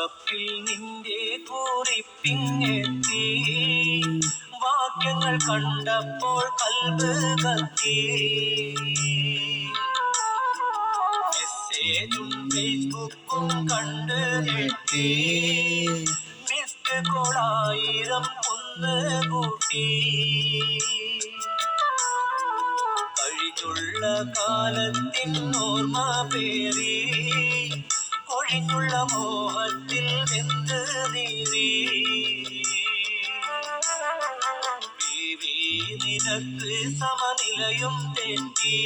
വാട്സപ്പിൽ നിന്റെ കുറിപ്പിങ്ങെത്തി, വാക്യങ്ങൾ കണ്ടപ്പോൾ കൽബ് കത്തി. മെസ്സേജും ഫേസ്ബുക്കും കണ്ട് ഞെട്ടി, മിസ്ഡ് കോളായിരം ഒന്ന് കൂട്ടി. കഴിഞ്ഞുള്ള കാലത്തിൻ ഓർമ്മ പേറി, ഒഴിഞ്ഞുള്ള മോഹത്തിൽ വെന്ത് നീറി. ബീവി നിനക്ക് സമനിലയും തെറ്റി,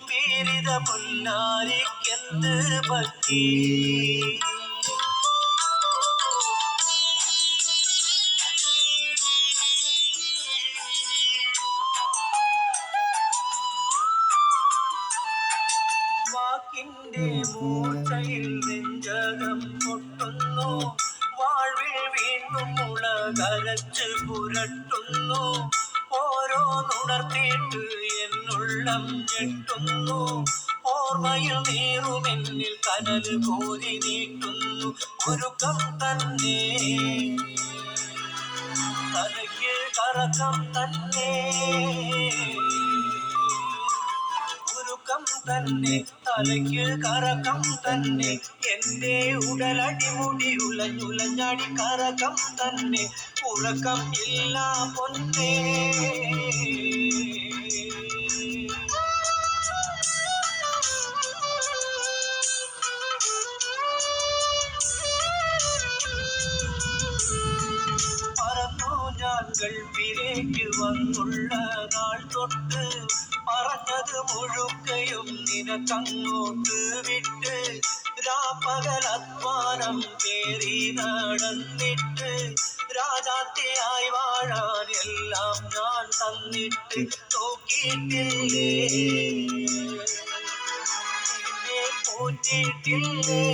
വീരിത പുന്നാരിക്കെന്ത് പറ്റി? വാക്കിന്റെ മൂർച്ചയിൽ നെഞ്ചകം പൊട്ടുന്നു, വാഴ്വിൽ വീണ്ടും മുളകരച്ച് പുരട്ടുന്നു. ഓരോന്നുണർത്തിയിട്ട് എന്നുള്ളം ഞെട്ടുന്നു, ഓർമ്മയിൽ നീറുമെന്നിൽ കനല് കോരി നീട്ടുന്നു. ഒരുക്കം തന്നെ തലയ്ക്ക് കറക്കം തന്നെ, തന്നെ തലയ്ക്ക് കറക്കം തന്നെ. എന്റെ ഉടലടിമുടി ഉലഞ്ഞുലഞ്ഞാടി കറക്കം തന്നെ. ഉറക്കം ഇല്ല പൊന്നേ. പറന്നു ഞാൻ ഗൾഫിലേക്ക് വന്നുള്ള നാൾ തൊട്ട്, പറഞ്ഞത് മുഴുക്കയും നിനക്കങ്ങോട്ട് വിട്ട്. രാപ്പകലധ്വാനം പേറി നടന്നിട്ട്, രാജാത്തിയായി വാഴാൻ എല്ലാം ഞാൻ തന്നിട്ട്. നോക്കിയിട്ടില്ലേ നിന്നെ പോറ്റിയിട്ടില്ലേ,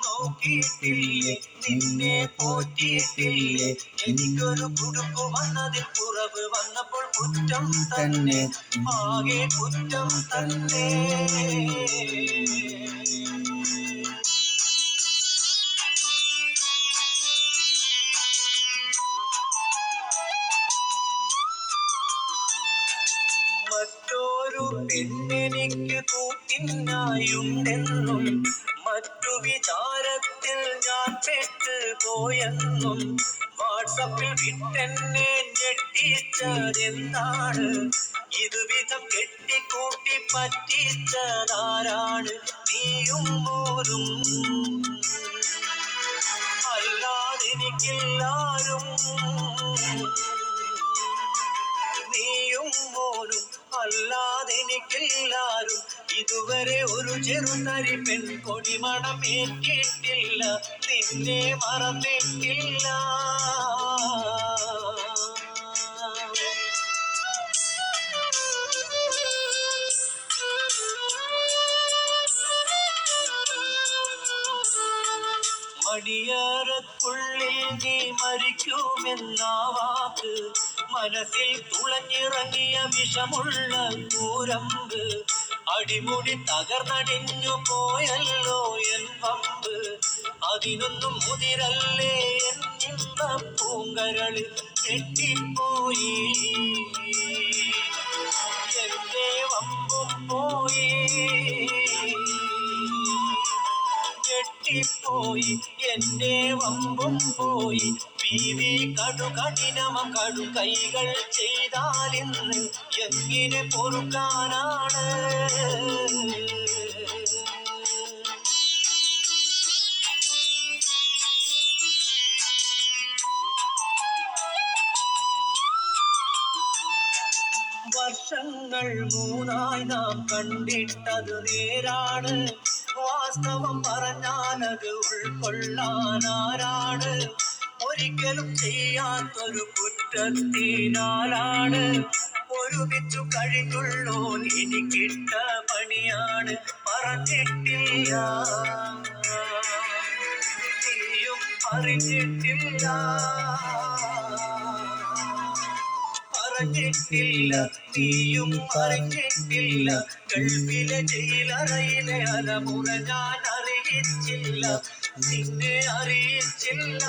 നോക്കിയിട്ടില്ലേ നിന്നെ പോറ്റിയിട്ടില്ലേ. എനിക്കൊരു കുടുക്കു വന്നതിൽ കുറവ് വന്നപ്പോൾ കുറ്റം തന്നെ, ആകെ കുറ്റം തന്നെ. മറ്റൊരു പെണ്ണെനിക്ക് കൂട്ടിനായുണ്ടെന്നും, മറ്റു വിചാരത്തിൽ ഞാൻ പെട്ടുപോയെന്നും, വാട്സപ്പിൽ വിട്ടെന്നെ ഞെട്ടിച്ചതെന്താണ്? ഇതുവിധം കെട്ടിക്കൂട്ടി പറ്റിച്ചതാരാണ്? നീയും മോനും അല്ലാതെനിക്കില്ലാരും, നീയും മോനും അല്ലാതെനിക്കില്ലാരും. ഇതുവരെ ഒരു ചെറുതരി പെൺകൊടി മണം ഏറ്റിട്ടില്ല, നിന്നെ മറന്നിട്ടില്ല. മണിയറക്കുള്ളിൽ നീ മരിക്കുമെന്ന വാക്ക്, മനസ്സിൽ തുളഞ്ഞിറങ്ങിയ വിഷമുള്ള കൂരമ്പ്. അടിമുടി തകർന്നടിഞ്ഞു പോയല്ലോ എൻ വമ്പ്, അതിനൊന്നും മുതിരല്ലേ എന്നിമ്പ പൂങ്കരളിൽ കെട്ടിപ്പോയി. എന്റെ വമ്പും പോയി, കെട്ടിപ്പോയി എന്റെ വമ്പും പോയി. പീവി കടുകഠിനമ കടു കൈകൾ ചെയ്താലിന്ന് എങ്ങനെ പൊറുക്കാനാണ്? വർഷങ്ങൾ മൂന്നായി നാം കണ്ടിട്ടത് നേരാണ്, വാസ്തവം പറഞ്ഞാലത് ഉൾക്കൊള്ളാനാരാണ്? ഒരിക്കലും ചെയ്യാത്തൊരു കുറ്റത്തിനാലാണ് ഒരുമിച്ചു കഴിഞ്ഞുള്ളോ എനിക്കിട്ട പണിയാണ്. പറഞ്ഞിട്ടില്ല നീയും അറിഞ്ഞിട്ടില്ല, പറഞ്ഞിട്ടില്ല, നീയും അറിഞ്ഞിട്ടില്ല. ഗൾഫിലെ ജയിലറയിലെ അലമുറ ഞാൻ അറിയിച്ചില്ല, നിന്നെ അറിയിച്ചില്ല.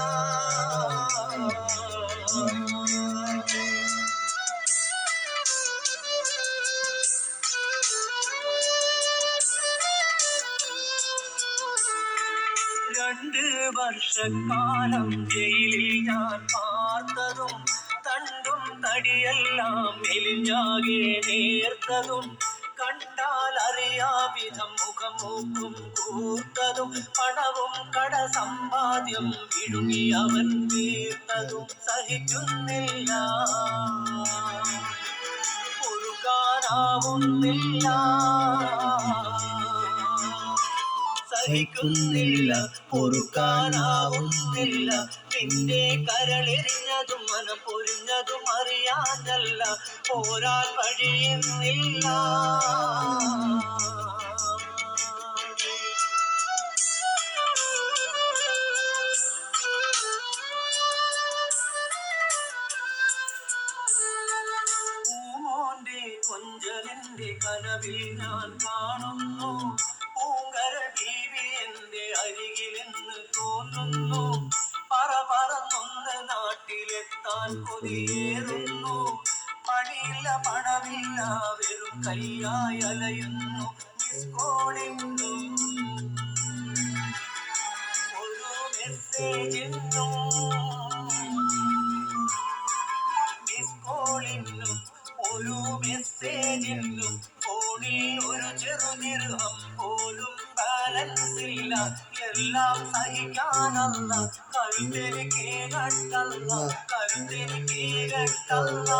രണ്ട് വർഷക്കാലം ജയിലിൽ ഞാൻ പാർത്തതും തണ്ടും തടിയെല്ലാം മെലിഞ്ഞാകെ നേർത്തതും കണ്ടാൽ അറിയാവിധം മുഖം മൂക്കും കൂർത്തതും പണവും കട സമ്പാദ്യം വിഴുങ്ങി അവൻ തീർത്തതും സഹിക്കുന്നില്ല, പൊറുക്കാനാവുന്നില്ല, സഹിക്കുന്നില്ല, പൊറുക്കാനാവുന്നില്ല. നിന്റെ കരളെരിഞ്ഞതും മനം പൊരിഞ്ഞതും അറിയാനല്ല, പോരാൻ വഴിയുന്നില്ല. പൂമോന്റെ കൊഞ്ചലിന്റെ കനവിൽ ഞാൻ കാണുന്നു, പൂങ്കരൾ ബീവി എന്റെ അരികിലെന്ന് തോന്നുന്നു. പറന്നൊന്ന് നാട്ടിലെത്താൻ കൊതിയേറുന്നു, പണിയില്ല പണമില്ല വെറും കൈയായി അലയുന്നു. മിസ് കോളിന്നും ഒരു മെസ്സേജിന്നും, മിസ് കോളിന്നും ഒരു മെസ്സേജിന്നും ഫോണിൽ ഒരു ചെറുനിർഹം പോലും ബാലൻസ് ഇല്ല. എല്ലാം സഹിക്കാനല്ല, കരുത്തെനിക്ക് കേട്ടല്ല, കരുത്തെനിക്ക് കേട്ടല്ല.